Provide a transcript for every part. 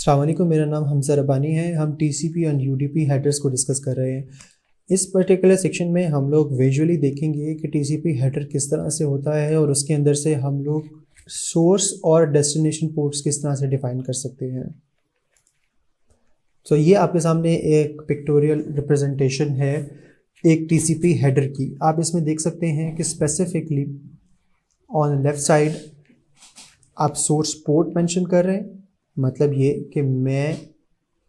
अस्सलाम वालेकुम, मेरा नाम हमज़ा रब्बानी है। हम टीसीपी एंड यूडीपी हेडर्स को डिस्कस कर रहे हैं। इस पर्टिकुलर सेक्शन में हम लोग विजुअली देखेंगे कि टीसीपी हेडर किस तरह से होता है और उसके अंदर से हम लोग सोर्स और डेस्टिनेशन पोर्ट्स किस तरह से डिफ़ाइन कर सकते हैं। तो ये आपके सामने एक पिक्टोरियल रिप्रेजेंटेशन है एक टीसीपी हेडर की। आप इसमें देख सकते हैं कि स्पेसिफिकली ऑन लेफ़्ट साइड आप सोर्स पोर्ट मेंशन कर रहे हैं। मतलब ये कि मैं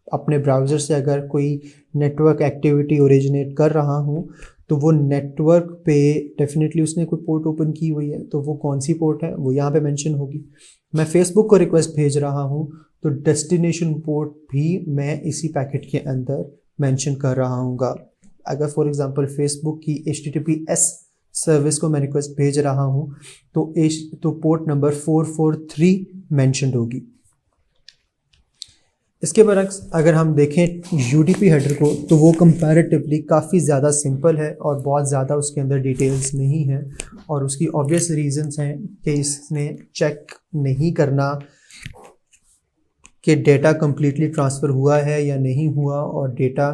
अपने ब्राउज़र से अगर कोई नेटवर्क एक्टिविटी ओरिजिनेट कर रहा हूँ तो वो नेटवर्क पे डेफिनेटली उसने कोई पोर्ट ओपन की हुई है, तो वो कौन सी पोर्ट है वो यहाँ पे मेंशन होगी। मैं फेसबुक को रिक्वेस्ट भेज रहा हूँ तो डेस्टिनेशन पोर्ट भी मैं इसी पैकेट के अंदर मेंशन कर रहा हूँगा। अगर फॉर एग्जांपल फेसबुक की HTTPS सर्विस को मैं रिक्वेस्ट भेज रहा हूँ तो पोर्ट नंबर 443 मेंशनड होगी। इसके बरक्स अगर हम देखें यूडीपी हेडर को तो वो कंपैरेटिवली काफ़ी ज़्यादा सिंपल है और बहुत ज़्यादा उसके अंदर डिटेल्स नहीं है, और उसकी ऑब्वियस रीजंस हैं कि इसने चेक नहीं करना कि डेटा कम्प्लीटली ट्रांसफ़र हुआ है या नहीं हुआ और डेटा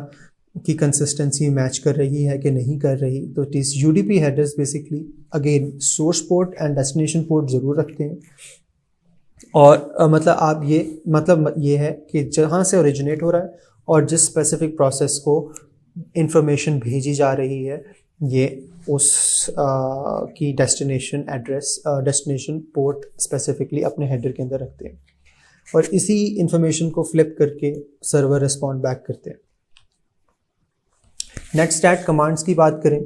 की कंसिस्टेंसी मैच कर रही है कि नहीं कर रही। तो इस UDP headers basically again source port and destination port ज़रूर रखते हैं, और मतलब ये है कि जहाँ से ओरिजिनेट हो रहा है और जिस स्पेसिफिक प्रोसेस को इंफॉर्मेशन भेजी जा रही है ये उस की destination address destination port specifically अपने हेडर के अंदर रखते हैं, और इसी इंफॉर्मेशन को फ्लिप करके सर्वर रिस्पॉन्ड बैक करते हैं। नेटस्टैट कमांड्स की बात करें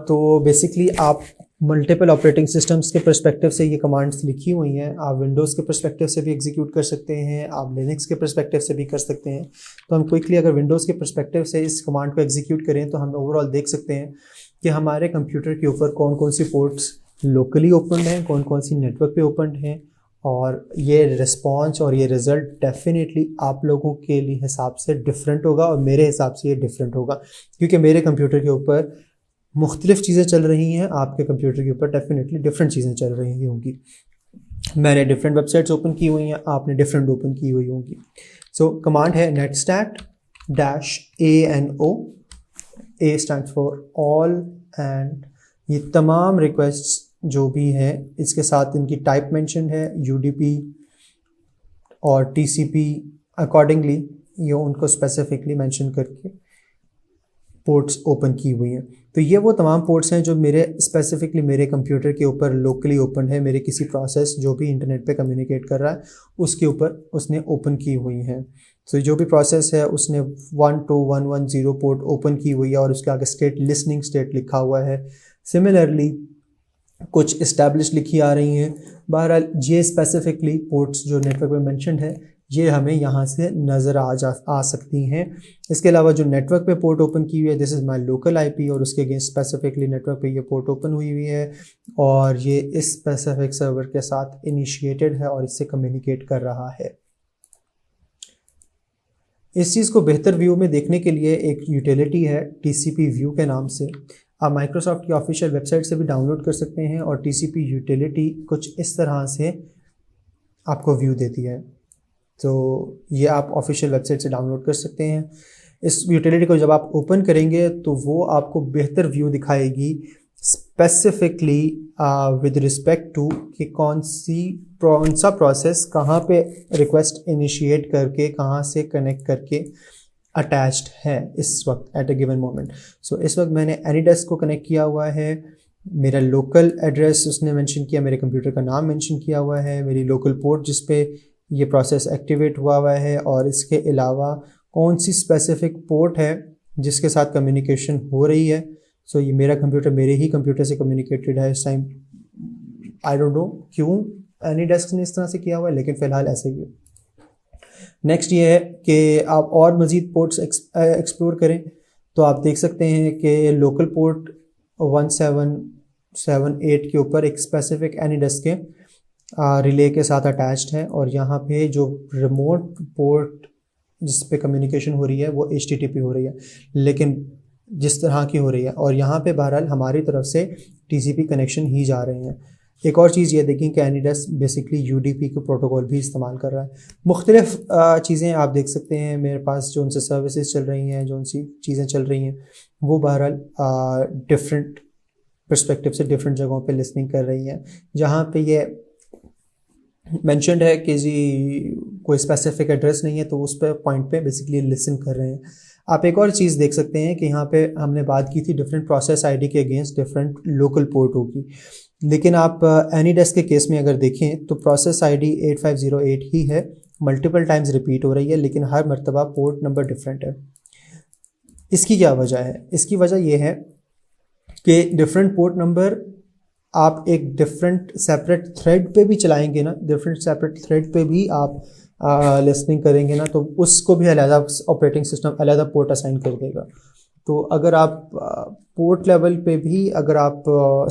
तो बेसिकली आप मल्टीपल ऑपरेटिंग सिस्टम्स के पर्सपेक्टिव से ये कमांड्स लिखी हुई हैं। आप विंडोज़ के पर्सपेक्टिव से भी एग्जीक्यूट कर सकते हैं, आप लिनक्स के पर्सपेक्टिव से भी कर सकते हैं। तो हम क्विकली अगर विंडोज़ के पर्सपेक्टिव से इस कमांड को एग्जीक्यूट करें तो हम ओवरऑल देख सकते हैं कि हमारे कंप्यूटर के ऊपर कौन कौन सी पोर्ट्स लोकली ओपन हैं, कौन कौन सी नेटवर्क पे ओपन हैं, और ये रिस्पॉन्स और ये रिज़ल्ट डेफिनेटली आप लोगों के लिए हिसाब से डिफरेंट होगा और मेरे हिसाब से ये डिफरेंट होगा, क्योंकि मेरे कंप्यूटर के ऊपर मुख्तलिफ़ चीज़ें चल रही हैं, आपके कंप्यूटर के ऊपर डेफिनेटली डिफरेंट चीज़ें चल रही होंगी। मैंने डिफरेंट वेबसाइट्स ओपन की हुई हैं, आपने डिफरेंट ओपन की हुई होंगी। सो कमांड है netstat-ano, A stand for all, and ये तमाम रिक्वेस्ट्स जो भी हैं इसके साथ इनकी टाइप मेंशन है यूडीपी और टीसीपी अकॉर्डिंगली ये उनको स्पेसिफिकली मेंशन करके पोर्ट्स ओपन की हुई हैं। तो ये वो तमाम पोर्ट्स हैं जो मेरे स्पेसिफिकली मेरे कंप्यूटर के ऊपर लोकली ओपन है, मेरे किसी प्रोसेस जो भी इंटरनेट पे कम्युनिकेट कर रहा है उसके ऊपर उसने ओपन की हुई हैं। तो जो भी प्रोसेस है उसने 12110 पोर्ट ओपन की हुई है और उसके आगे स्टेट लिसनिंग स्टेट लिखा हुआ है। सिमिलरली कुछ इस्टेब्लिश लिखी आ रही हैं। बहरहाल ये स्पेसिफिकली पोर्ट्स जो नेटवर्क में मेंशन्ड है ये हमें यहाँ से नज़र आ सकती हैं। इसके अलावा जो नेटवर्क पे पोर्ट ओपन की हुई है this is my local IP, और उसके अगेंस्ट स्पेसिफिकली नेटवर्क पे ये पोर्ट ओपन हुई हुई है और ये इस स्पेसिफिक सर्वर के साथ इनिशिएटेड है और इससे कम्युनिकेट कर रहा है। इस चीज़ को बेहतर व्यू में देखने के लिए एक यूटिलिटी है TCP व्यू के नाम से, आप माइक्रोसॉफ्ट की ऑफिशियल वेबसाइट से भी डाउनलोड कर सकते हैं, और TCP यूटिलिटी कुछ इस तरह से आपको व्यू देती है। तो ये आप ऑफिशियल वेबसाइट से डाउनलोड कर सकते हैं। इस यूटिलिटी को जब आप ओपन करेंगे तो वो आपको बेहतर व्यू दिखाएगी स्पेसिफिकली विद रिस्पेक्ट टू कि कौन सा प्रोसेस कहाँ पे रिक्वेस्ट इनिशिएट करके कहाँ से कनेक्ट करके अटैच्ड है इस वक्त एट अ गिवन मोमेंट। सो इस वक्त मैंने एनीडेस्क को कनेक्ट किया हुआ है, मेरा लोकल एड्रेस उसने मेंशन किया, मेरे कंप्यूटर का नाम मेंशन किया हुआ है, मेरी लोकल पोर्ट जिस पे ये प्रोसेस एक्टिवेट हुआ हुआ है, और इसके अलावा कौन सी स्पेसिफिक पोर्ट है जिसके साथ कम्युनिकेशन हो रही है। सो ये मेरा कंप्यूटर मेरे ही कंप्यूटर से कम्युनिकेटेड है इस टाइम। आई डोंट नो क्यों एनीडेस्क ने इस तरह से किया हुआ है, लेकिन फ़िलहाल ऐसे ही है। नेक्स्ट ये है कि आप और मज़ीद पोर्ट्स एक्सप्लोर करें तो आप देख सकते हैं कि लोकल पोर्ट 1778 के ऊपर एक स्पेसिफिक एनीडेस्क के रिले के साथ अटैच्ड है, और यहाँ पे जो रिमोट पोर्ट जिस पे कम्युनिकेशन हो रही है वो HTTP हो रही है, लेकिन जिस तरह की हो रही है, और यहाँ पे बहरहाल हमारी तरफ से TCP कनेक्शन ही जा रहे हैं। एक और चीज़ ये देखें कि एनीडेस्क बेसिकली यूडीपी के प्रोटोकॉल भी इस्तेमाल कर रहा है। मुख्तलिफ चीज़ें आप देख सकते हैं मेरे पास जो उनसे सर्विसेज चल रही हैं, जो उनसी चीज़ें चल रही हैं, वो बहरहाल डिफरेंट पर्सपेक्टिव से डिफरेंट जगहों पे लिसनिंग कर रही हैं। जहाँ पे ये मेंशन्ड है कि जी कोई स्पेसिफिक एड्रेस नहीं है, तो उस पर पॉइंट पे बेसिकली लिसन कर रहे हैं। आप एक और चीज़ देख सकते हैं कि यहाँ पे हमने बात की थी डिफरेंट प्रोसेस आईडी के अगेंस्ट डिफरेंट लोकल पोर्टों की, लेकिन आप एनीडेस्क के केस में अगर देखें तो प्रोसेस आईडी 8508 ही है, मल्टीपल टाइम्स रिपीट हो रही है, लेकिन हर मरतबा पोर्ट नंबर डिफरेंट है। इसकी क्या वजह है? इसकी वजह यह है कि डिफरेंट पोर्ट नंबर आप एक डिफरेंट सेपरेट थ्रेड पे भी चलाएंगे ना, डिफरेंट सेपरेट थ्रेड पे भी आप लिसनिंग करेंगे ना, तो उसको भी अलहदा ऑपरेटिंग सिस्टम अलहदा पोर्ट असाइन कर देगा। तो अगर आप पोर्ट लेवल पे भी, अगर आप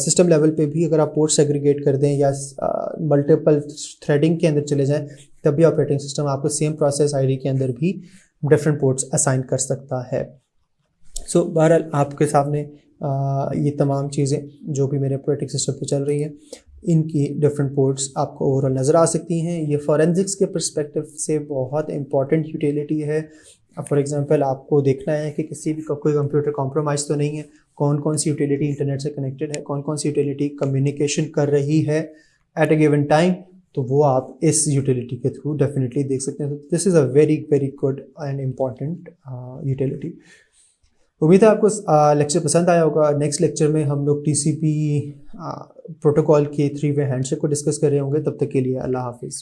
सिस्टम लेवल पे भी अगर आप पोर्ट सेग्रीगेट कर दें या मल्टीपल थ्रेडिंग के अंदर चले जाएं, तब भी ऑपरेटिंग सिस्टम आपको सेम प्रोसेस आईडी के अंदर भी डिफरेंट पोर्ट्स असाइन कर सकता है। सो बहरहाल आपके सामने ये तमाम चीज़ें जो भी मेरे ऑपरेटिंग सिस्टम पे चल रही हैं, इनकी डिफरेंट पोर्ट्स आपको ओवरऑल नज़र आ सकती हैं। ये फॉरेंसिक्स के पर्सपेक्टिव से बहुत इंपॉर्टेंट यूटिलिटी है। फॉर एग्जांपल आपको देखना है कि किसी भी कोई कंप्यूटर कॉम्प्रोमाइज़ तो नहीं है, कौन कौन सी यूटिलिटी इंटरनेट से कनेक्टेड है, कौन कौन सी यूटिलिटी कम्युनिकेशन कर रही है एट अ गिवन टाइम, तो वो आप इस यूटिलिटी के थ्रू डेफिनेटली देख सकते हैं। This is a very very good and important utility. उम्मीद है आपको लेक्चर पसंद आया होगा। नेक्स्ट लेक्चर में हम लोग टीसीपी प्रोटोकॉल के 3 वे हैंडशेक को डिस्कस कर रहे होंगे। तब तक के लिए अल्लाह हाफिज़।